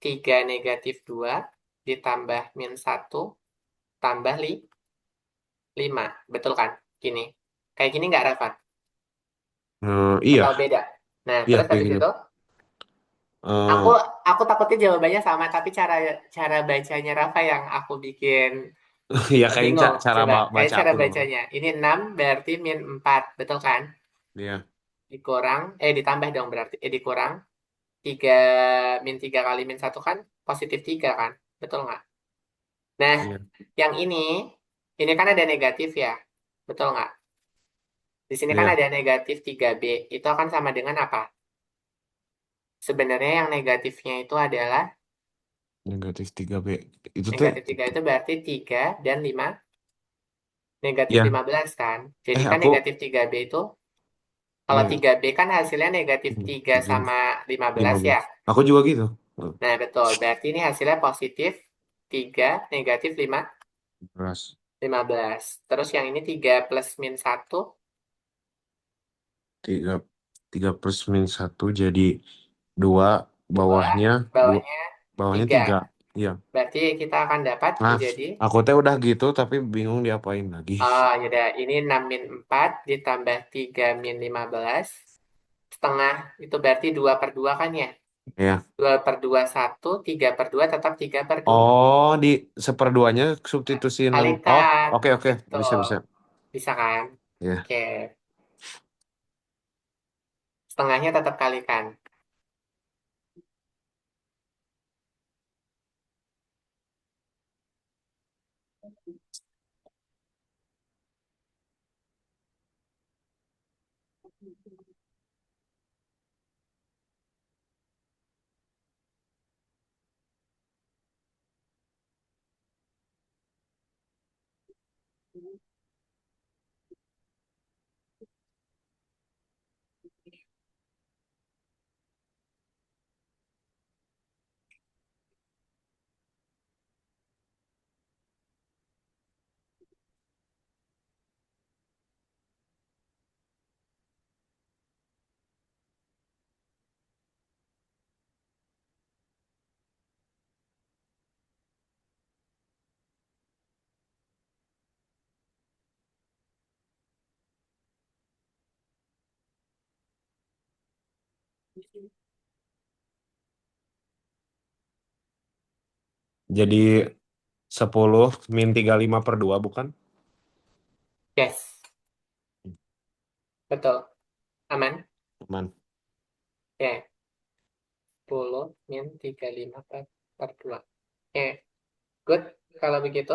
3 negatif 2 ditambah min satu tambah 5. Betul kan? Gini. Kayak gini nggak, Rafa? Iya, Atau beda? Nah, iya terus kayak habis gini. itu aku Eh, aku takutnya jawabannya sama, tapi cara cara bacanya Rafa yang aku bikin Iya kayaknya bingung. cara Coba, kayak baca cara aku doang. bacanya. Ini 6 berarti min 4, betul kan? Iya, Dikurang, ditambah dong berarti. Dikurang 3 min 3 kali min satu kan positif 3 kan? Betul nggak? Nah, iya, yang ini kan ada negatif ya. Betul nggak? Di sini kan iya. ada negatif 3B. Itu akan sama dengan apa? Sebenarnya yang negatifnya itu adalah Negatif 3B. Itu teh, negatif 3 itu berarti 3 dan 5 negatif ya. 15 kan. Jadi kan Aku negatif 3B itu kalau neg 3B kan hasilnya negatif 3 tiga, sama 15 ya. 15. Aku juga gitu. Nah, betul. Berarti ini hasilnya positif 3 negatif 15. 15. Terus yang ini 3 plus min satu Tiga, 3 plus min satu jadi 2, 2 bawahnya dua, bawahnya bawahnya 3. 3. Iya. Berarti kita akan dapat Nah, menjadi aku teh udah gitu tapi bingung diapain lagi. yaudah, ini 6 min 4 ditambah 3 min 15 setengah itu berarti 2 per 2 kan ya? Ya. 2 per 2 1, 3 per 2 tetap 3 per 2. Oh, di seperduanya substitusiin lagi. Oh, Kalikan. oke oke, bisa Betul. bisa. Bisa kan? Ya. Oke. Setengahnya tetap kalikan. Jadi 10 min 35/2 bukan? Yes, betul. Aman? Aman. Ya, 10 min 35 per 2. Oke, good. Kalau begitu,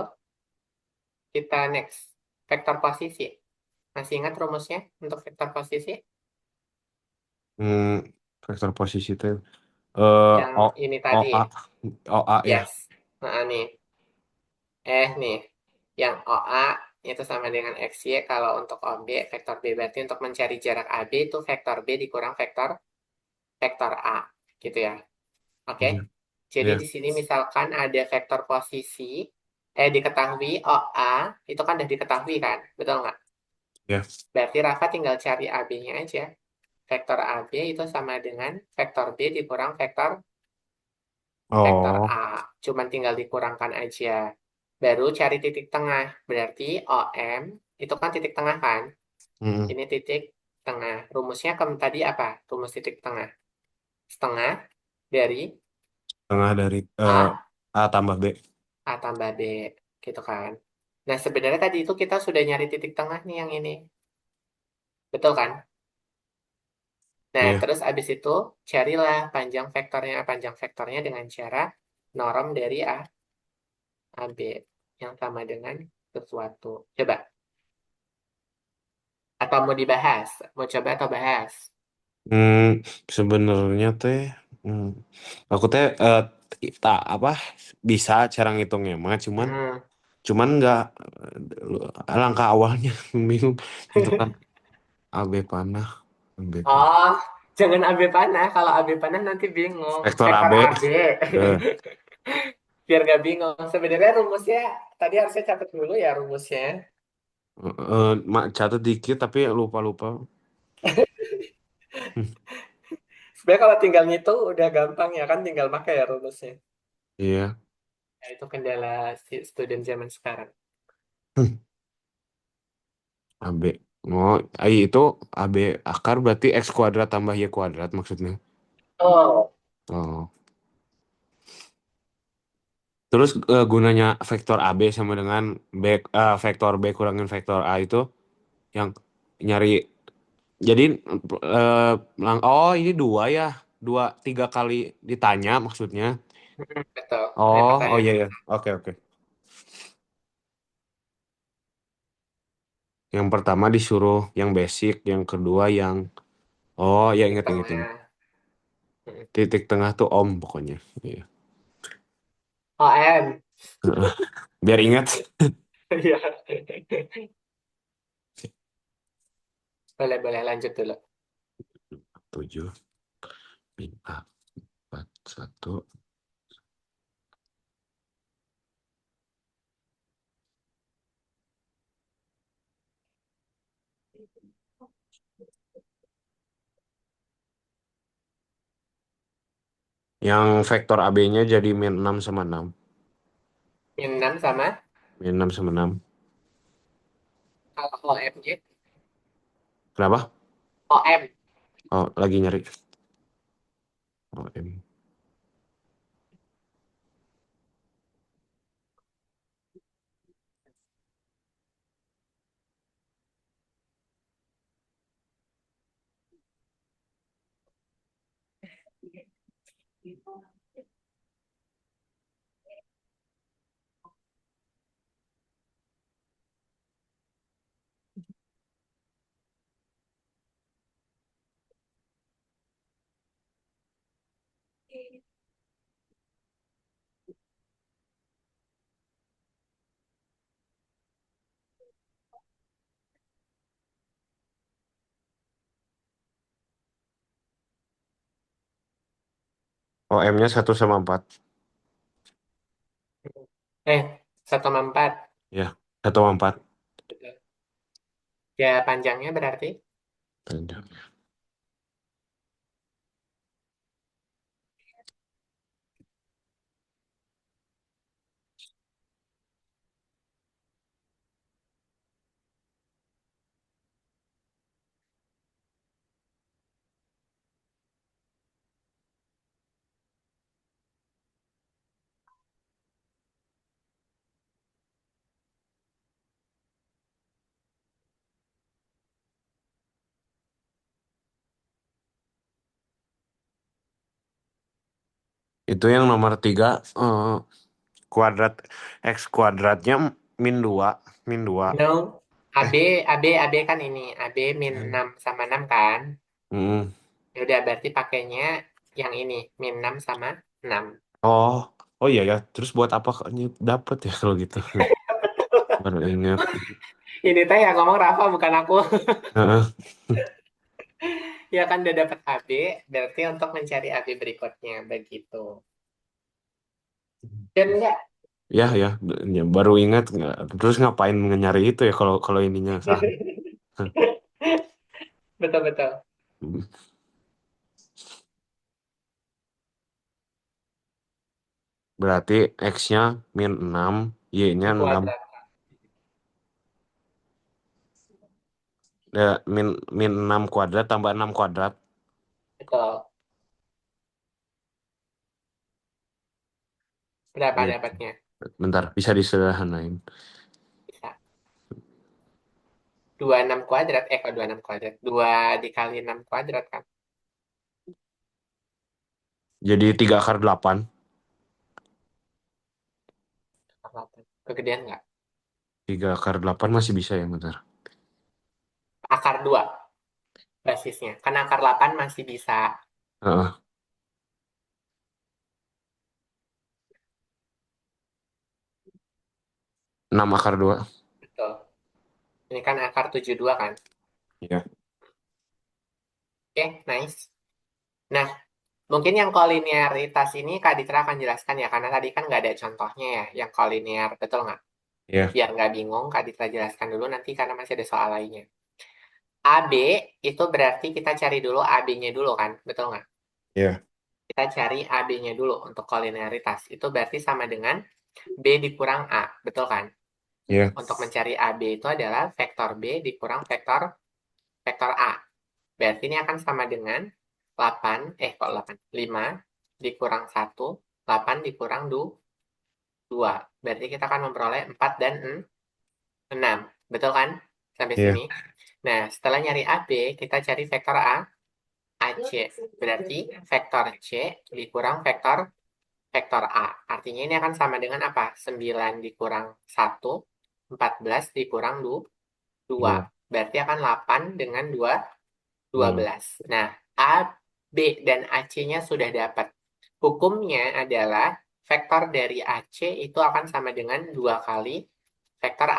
kita next. Vektor posisi. Masih ingat rumusnya untuk vektor posisi? Hmm, vektor posisi itu Yang O ini O tadi. A O A ya. Yes. Nah, nih. Nih. Yang OA itu sama dengan XY. Kalau untuk OB, vektor B berarti untuk mencari jarak AB itu vektor B dikurang vektor vektor A. Gitu ya. Oke. Hmm, Jadi ya, di sini misalkan ada vektor posisi, diketahui OA, itu kan udah diketahui kan? Betul nggak? ya. Berarti Rafa tinggal cari AB-nya aja. Vektor AB itu sama dengan vektor B dikurang vektor Oh, A. Cuman tinggal dikurangkan aja. Baru cari titik tengah. Berarti OM itu kan titik tengah kan? mm, Ini titik tengah. Rumusnya tadi apa? Rumus titik tengah. Setengah dari tengah dari A, A tambah B. A tambah B. Gitu kan? Nah, sebenarnya tadi itu kita sudah nyari titik tengah nih yang ini. Betul kan? Nah, Iya. terus abis itu carilah panjang vektornya. Panjang vektornya dengan cara norm dari AB yang sama dengan sesuatu. Coba. Atau mau dibahas? Mau coba atau bahas? Hmm, sebenarnya teh, hmm, aku teh tak apa bisa cara ngitungnya mah, Hmm. cuman nggak langkah awalnya bingung tentukan AB panah, AB panah. Oh, jangan AB panah. Kalau AB panah nanti bingung. Vektor Vektor AB, AB. Biar nggak bingung. Sebenarnya rumusnya, tadi harusnya catat dulu ya rumusnya. catat dikit tapi lupa-lupa. Hmm, Sebenarnya kalau tinggal ngitung udah gampang ya kan, tinggal pakai ya rumusnya. iya. Ya, itu kendala si student zaman sekarang. Hmm, AB. Oh, itu AB akar berarti X kuadrat tambah Y kuadrat maksudnya. Oh, Oh. Terus gunanya vektor AB sama dengan vektor B kurangin vektor A itu yang nyari. Jadi eh, oh ini dua ya, dua tiga kali ditanya maksudnya. betul. Ini Oh oh pertanyaan iya yang ya, oke oke. Yang pertama disuruh yang basic, yang kedua yang oh ya titik inget inget inget. tengah. Hmm. Titik tengah tuh om pokoknya. Iya. OM. Biar ingat. Iya. Boleh, boleh lanjut dulu. 7 min A 41. Yang vektor AB-nya jadi min 6 sama 6. Min 6 sama Min 6 sama 6. kalau OM-nya. Kenapa? OM. Oh, lagi nyari. Oh, M. Oh, M-nya 1 sama 4. 1/4. Ya, 1 sama 4. Betul. Ya, panjangnya berarti. Panjang. Itu yang nomor tiga, eh, kuadrat X kuadratnya min 2 min 2. No, Eh, AB kan ini. AB min 6 sama 6 kan? mm. Ya udah berarti pakainya yang ini, min 6 sama 6. Oh, oh iya ya. Terus buat apa kok dapet ya kalau gitu? Baru ingat. Ini teh yang ngomong Rafa bukan aku. Heeh. Ya kan udah dapat AB, berarti untuk mencari AB berikutnya begitu. Dan enggak, Ya ya, ya, baru ingat. Terus ngapain nyari itu ya kalau kalau ininya salah. betul-betul. Berarti X-nya min 6, Y-nya 6. Kuadrat, Ya, min 6 kuadrat tambah 6 kuadrat. betul. Berapa Iya. dapatnya? Bentar, bisa disederhanain. Bisa. 26 kuadrat, kok 26 kuadrat? 2 dikali 6 kuadrat kan? Jadi 3 akar 8. 8. Kegedean nggak? 3 akar 8 masih bisa ya, bentar. Akar 2 basisnya. Karena akar 8 masih bisa. Heeh, 6 akar 2. Betul. Ini kan akar 72 kan? Iya. Oke, nice. Nah, mungkin yang kolinearitas ini Kak Ditra akan jelaskan ya, karena tadi kan nggak ada contohnya ya, yang kolinear, betul nggak? Iya. Biar nggak bingung, Kak Ditra jelaskan dulu nanti karena masih ada soal lainnya. AB itu berarti kita cari dulu AB-nya dulu kan, betul nggak? Iya. Kita cari AB-nya dulu untuk kolinearitas. Itu berarti sama dengan B dikurang A, betul kan? Iya. Untuk mencari AB itu adalah vektor B dikurang vektor vektor A. Berarti ini akan sama dengan 8, kok 8? 5 dikurang 1, 8 dikurang 2. Berarti kita akan memperoleh 4 dan 6. Betul kan? Sampai Iya. sini. Nah, setelah nyari AB, kita cari vektor A, AC. Berarti vektor C dikurang vektor vektor A. Artinya ini akan sama dengan apa? 9 dikurang 1, 14 dikurang 2. Dua. Berarti akan 8 dengan 2, dua 2. belas. Nah, A, B, dan AC-nya sudah dapat. Hukumnya adalah vektor dari AC itu akan sama dengan 2 kali vektor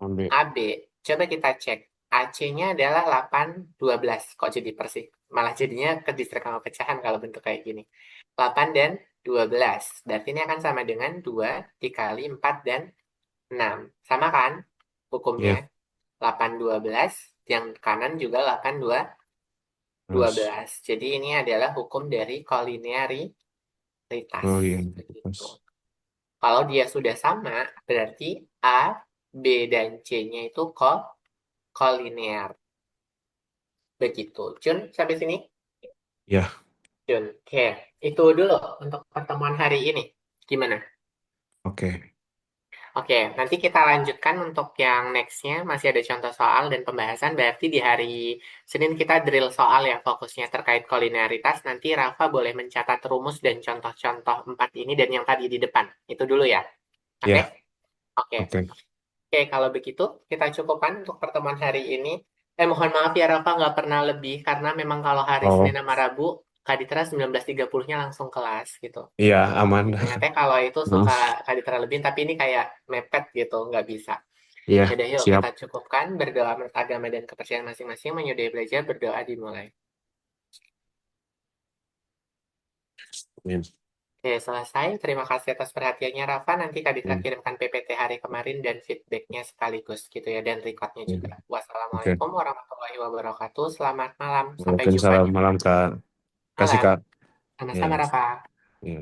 Ambil. AB. Coba kita cek. AC-nya adalah 8, 12. Kok jadi persik? Malah jadinya ke distrik sama pecahan kalau bentuk kayak gini. 8 dan 12. Berarti ini akan sama dengan 2 dikali 4 dan 6. Sama kan? Hukumnya. Iya. 8, 12. Yang kanan juga 8, 2, dua Terus. belas. Jadi ini adalah hukum dari kolinearitas. Oh iya. Begitu. Terus. Kalau dia sudah sama, berarti A, B, dan C-nya itu kolinear. Begitu. Jun, sampai sini? Ya, Jun, oke. Itu dulu untuk pertemuan hari ini. Gimana? oke. Oke, nanti kita lanjutkan untuk yang next-nya. Masih ada contoh soal dan pembahasan. Berarti di hari Senin kita drill soal ya, fokusnya terkait kolinearitas. Nanti Rafa boleh mencatat rumus dan contoh-contoh 4 ini dan yang tadi di depan. Itu dulu ya. Oke? Ya, Oke. oke. Oke, kalau begitu kita cukupkan untuk pertemuan hari ini. Mohon maaf ya Rafa nggak pernah lebih karena memang kalau hari Senin Oh, sama Rabu Kak Ditra 19.30-nya langsung kelas gitu. iya aman. Biasanya teh kalau itu Hmm. suka Kak Ditra lebih tapi ini kayak mepet gitu, nggak bisa. Iya, Yaudah yuk siap. kita cukupkan berdoa menurut agama dan kepercayaan masing-masing menyudahi belajar berdoa dimulai. Amin. Oke, selesai. Terima kasih atas perhatiannya Rafa. Nanti Kak Ditra Hmm. kirimkan PPT hari kemarin dan feedbacknya sekaligus gitu ya dan recordnya juga. Oke. Wassalamualaikum warahmatullahi wabarakatuh. Selamat malam. Sampai jumpa Waalaikumsalam di malam Kak. Kasih malam. Kak. Ya. Sama-sama Rafa. Ya.